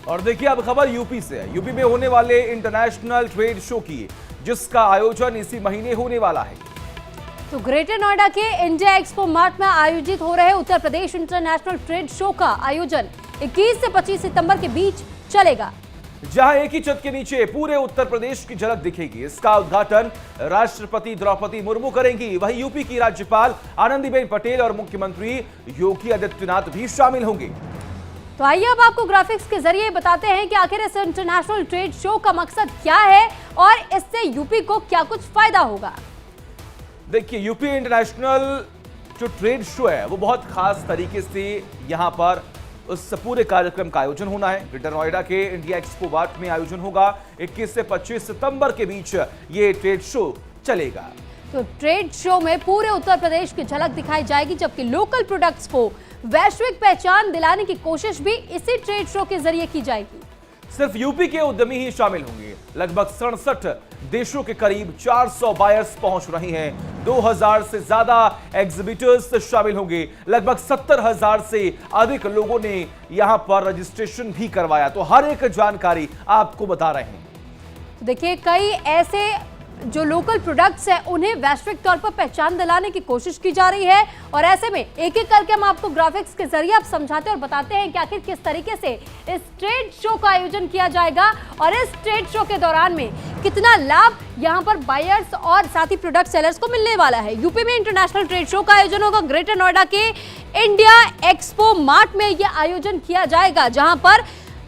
और देखिए अब खबर यूपी से है। यूपी में होने वाले इंटरनेशनल ट्रेड शो की, जिसका आयोजन इसी महीने होने वाला है। तो ग्रेटर नोएडा के इंडिया एक्सपो मार्ट में आयोजित हो रहे Uttar Pradesh international trade show का आयोजन 21 से 25 सितंबर के बीच चलेगा, जहां एक ही छत के नीचे पूरे उत्तर प्रदेश की झलक दिखेगी। इसका उद्घाटन राष्ट्रपति द्रौपदी मुर्मू करेंगी। वहीं यूपी की राज्यपाल आनंदीबेन पटेल और मुख्यमंत्री योगी आदित्यनाथ भी शामिल होंगे। तो आइए अब आपको ग्राफिक्स के जरिए बताते हैं कि आखिर इस इंटरनेशनल ट्रेड शो का मकसद क्या है और इससे यूपी को क्या कुछ फायदा होगा। देखिए, यूपी इंटरनेशनल जो ट्रेड शो है वो बहुत खास तरीके से यहां पर उस पूरे कार्यक्रम का आयोजन होना है। ग्रेटर नोएडा के इंडिया एक्सपो मार्ट में आयोजन होगा। 21 से 25 सितंबर के बीच ये ट्रेड शो चलेगा। तो ट्रेड शो में पूरे उत्तर प्रदेश की झलक दिखाई जाएगी, जबकि लोकल प्रोडक्ट्स को वैश्विक पहचान दिलाने की कोशिश भी इसी ट्रेड शो के जरिए की जाएगी। सिर्फ यूपी के उद्यमी ही शामिल होंगे। लगभग 67 देशों के करीब 400 बायर्स पहुंच रहे हैं। 2000 से ज्यादा एग्जिबिटर्स शामिल होंगे। लगभग 70,000 से अधिक लोगों ने यहां पर रजिस्ट्रेशन भी करवाया। तो हर एक जानकारी आपको बता रहे हैं। देखिए, कई ऐसे जो लोकल प्रोडक्ट्स हैं उन्हें वैश्विक तौर पर पहचान दिलाने की कोशिश की जा रही है, और ऐसे में एक एक करके हम आपको ग्राफिक्स के जरिए आप समझाते और बताते हैं कि आखिर किस तरीके से इस ट्रेड शो का आयोजन किया जाएगा और इस ट्रेड शो के दौरान में कितना लाभ यहां पर बायर्स और साथ ही प्रोडक्ट सेलर्स को मिलने वाला है। यूपी में इंटरनेशनल ट्रेड शो का आयोजन होगा। ग्रेटर नोएडा के इंडिया एक्सपो मार्ट में यह आयोजन किया जाएगा, जहां पर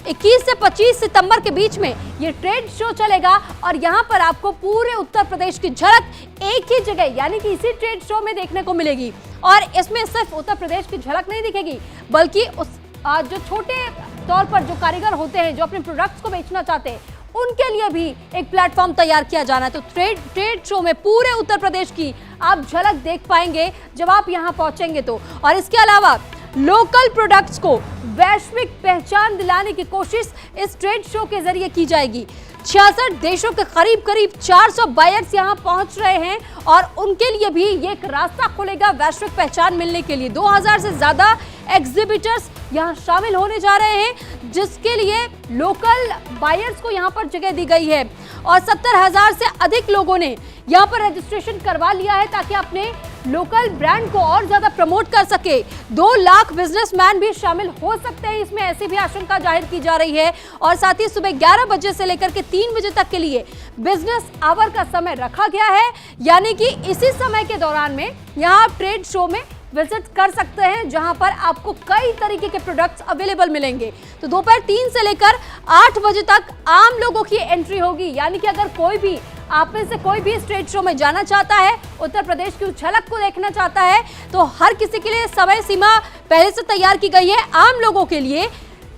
21 से 25 सितंबर के बीच में ये ट्रेड शो चलेगा, और यहाँ पर आपको पूरे उत्तर प्रदेश की झलक एक ही जगह यानी कि इसी ट्रेड शो में देखने को मिलेगी। और इसमें सिर्फ उत्तर प्रदेश की झलक नहीं दिखेगी, बल्कि उस जो छोटे तौर पर जो कारीगर होते हैं जो अपने प्रोडक्ट्स को बेचना चाहते हैं उनके लिए भी एक प्लेटफॉर्म तैयार किया जाना है। तो ट्रेड शो में पूरे उत्तर प्रदेश की आप झलक देख पाएंगे जब आप यहाँ पहुंचेंगे तो। और इसके अलावा लोकल प्रोडक्ट्स को वैश्विक पहचान दिलाने की कोशिश इस ट्रेड शो के जरिए की जाएगी। 66 देशों के करीब 400 बायर्स यहां पहुंच रहे हैं, और उनके लिए भी ये एक रास्ता खुलेगा वैश्विक पहचान मिलने के लिए। 2000 से ज्यादा एग्जिबिटर्स यहां शामिल होने जा रहे हैं, जिसके लिए लोकल बायर्स को यहां पर जगह दी गई है, और 70,000 से अधिक लोगों ने यहां पर रजिस्ट्रेशन करवा लिया है ताकि अपने लोकल ब्रांड को और ज्यादा प्रमोट कर सके। 2 लाख बिजनेसमैन भी शामिल हो सकते हैं इसमें, ऐसी भी आशंका जाहिर की जा रही है। और साथ ही सुबह 11 बजे से लेकर के 3 बजे तक के लिए बिजनेस आवर का समय रखा गया है, यानी कि इसी समय के दौरान में यहाँ आप ट्रेड शो में विजिट कर सकते हैं, जहां पर आपको कई तरीके के प्रोडक्ट्स अवेलेबल मिलेंगे। तो दोपहर 3 से लेकर 8 बजे तक आम लोगों की एंट्री होगी, यानी कि अगर कोई भी आप में से कोई भी इस ट्रेड शो में जाना चाहता है, उत्तर प्रदेश की उस झलक को देखना चाहता है, तो हर किसी के लिए समय सीमा पहले से तैयार की गई है। आम लोगों के लिए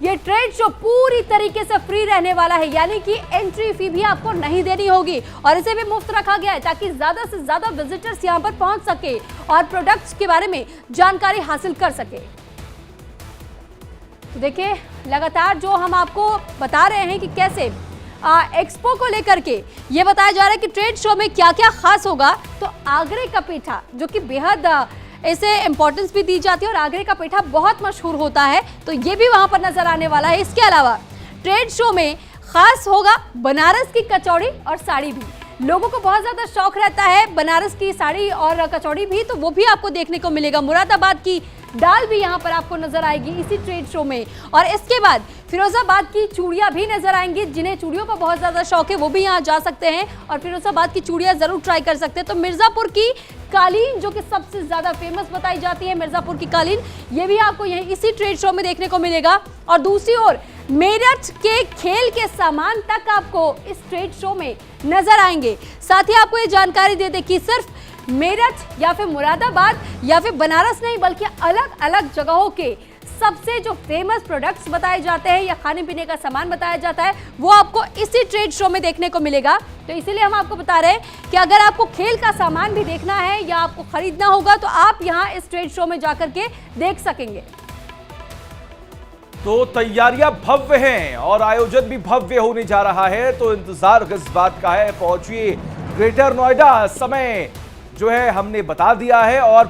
ये ट्रेड शो पूरी तरीके से फ्री रहने वाला है, यानी कि एंट्री फी भी आपको नहीं देनी होगी, और इसे भी मुफ्त रखा गया है ताकि ज्यादा से ज्यादा विजिटर्स यहां पर पहुंच सके और प्रोडक्ट्स के बारे में जानकारी हासिल कर सके। तो देखिए, लगातार जो हम आपको बता रहे हैं कि कैसे एक्सपो को लेकर के ये बताया जा रहा है कि ट्रेड शो में क्या क्या खास होगा। तो आगरे का पेठा, जो कि बेहद इसे इंपॉर्टेंस भी दी जाती है, और आगरे का पेठा बहुत मशहूर होता है, तो ये भी वहां पर नजर आने वाला है। इसके अलावा ट्रेड शो में खास होगा बनारस की कचौड़ी और साड़ी भी। लोगों को बहुत ज्यादा शौक रहता है बनारस की साड़ी और कचौड़ी भी, तो वो भी आपको देखने को मिलेगा। मुरादाबाद की दाल भी यहाँ पर आपको नजर आएगी इसी ट्रेड शो में, और इसके बाद फिरोजाबाद की चूड़ियां भी नजर आएंगी। जिन्हें चूड़ियों का बहुत ज्यादा शौक है वो भी यहाँ जा सकते हैं और फिरोजाबाद की चूड़ियां जरूर ट्राई कर सकते हैं। तो मिर्जापुर की कालीन, जो कि सबसे ज्यादा फेमस बताई जाती है, मिर्जापुर की कालीन, ये भी आपको यहीं इसी ट्रेड शो में देखने को मिलेगा। और दूसरी ओर मेरठ के खेल के सामान तक आपको इस ट्रेड शो में नजर आएंगे। साथ ही आपको ये जानकारी दे दें कि सिर्फ मेरठ या फिर मुरादाबाद या फिर बनारस नहीं, बल्कि अलग अलग जगहों के सबसे जो फेमस प्रोडक्ट्स बताए जाते हैं या खाने पीने का सामान बताया जाता है, वो आपको इसी ट्रेड शो में देखने को मिलेगा। तो इसीलिए हम आपको बता रहे हैं कि अगर आपको खेल का सामान भी देखना है या आपको खरीदना होगा, तो आप यहाँ इस ट्रेड शो में जाकर के देख सकेंगे। तो तैयारियां भव्य हैं और आयोजन भी भव्य होने जा रहा है, तो इंतजार किस बात का है। पहुंचिए ग्रेटर नोएडा, समय जो है हमने बता दिया है, और